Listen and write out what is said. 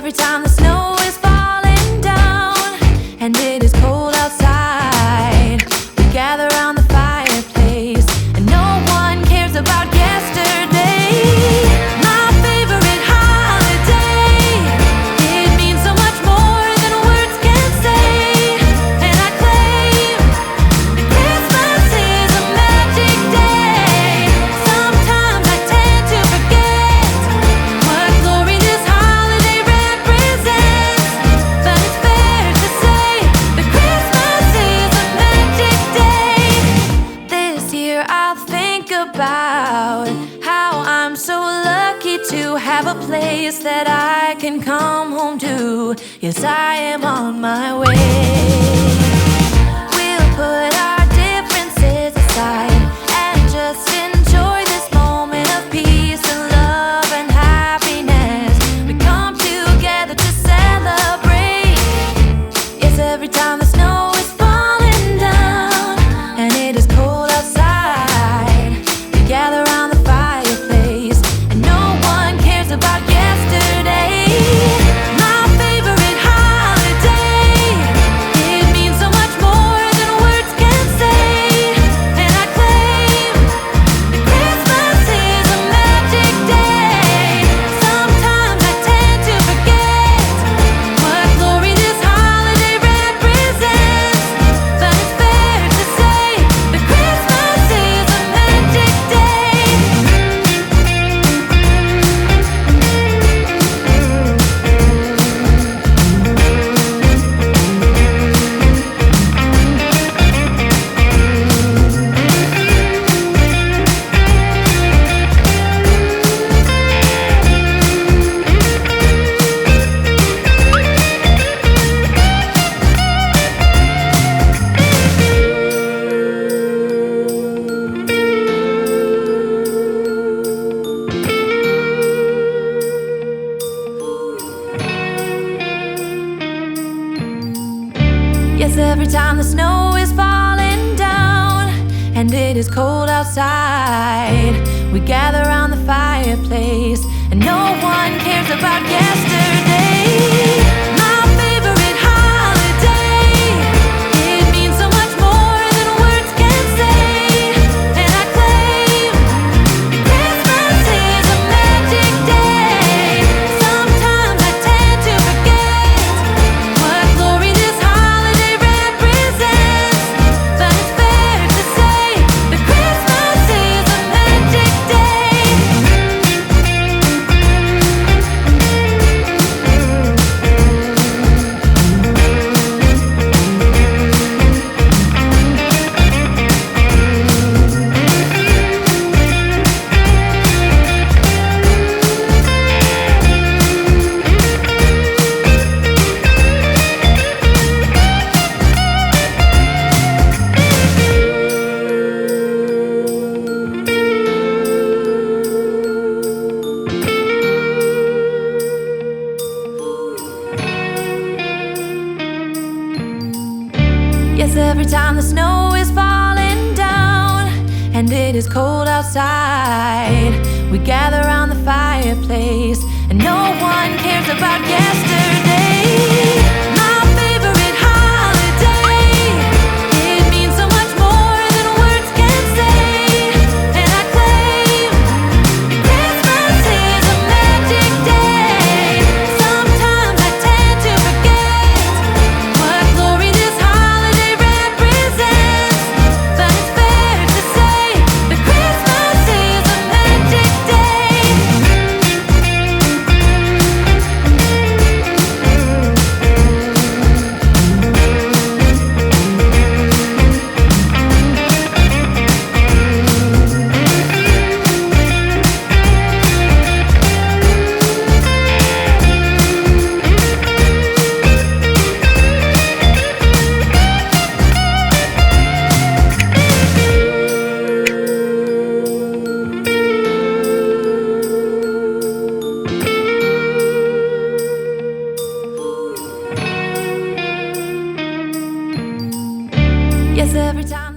every time the snow is falling down and it is cold outside, we gather around the fireplace and no one cares about yesterday. My favorite holiday, it means so much more than words can say. And I claim that Christmas is a magic day. Sometimes I tend to forget what glory this holiday represents, but it's fair to say that Christmas is a magic day. This year I'll think about how I'm so lucky to have a place that I can come home to. Yes, I am on my way. We'll put our differences aside and just enjoy this moment of peace and love and happiness. We come together to celebrate. Yes, every time the snow is falling down and it is cold outside, we gather around the fireplace and no one cares about yesterday. My favorite holiday, it means so much more than words can say. And I claim that Christmas is a magic day. Sometimes I tend to forget what glory this holiday represents, but it's fair to say that Christmas is a magic day. Yes, every time the snow is falling down and it is cold outside, we gather around the fireplace and no one cares about yesterday. My favorite holiday, it means so much more than words can say. And I claim that Christmas is a magic day. Sometimes I tend to forget what glory this holiday represents, but it's fair to say that Christmas is a magic day. Yes, every time the snow is falling down and it is cold outside, we gather around the fireplace and no one cares about yesterday. My favorite holiday, it means so much more than words can say. And I claim that Christmas is a magic day. Sometimes I tend to forget what glory this holiday represents, but it's fair to say that Christmas is a magic day. Yes, every time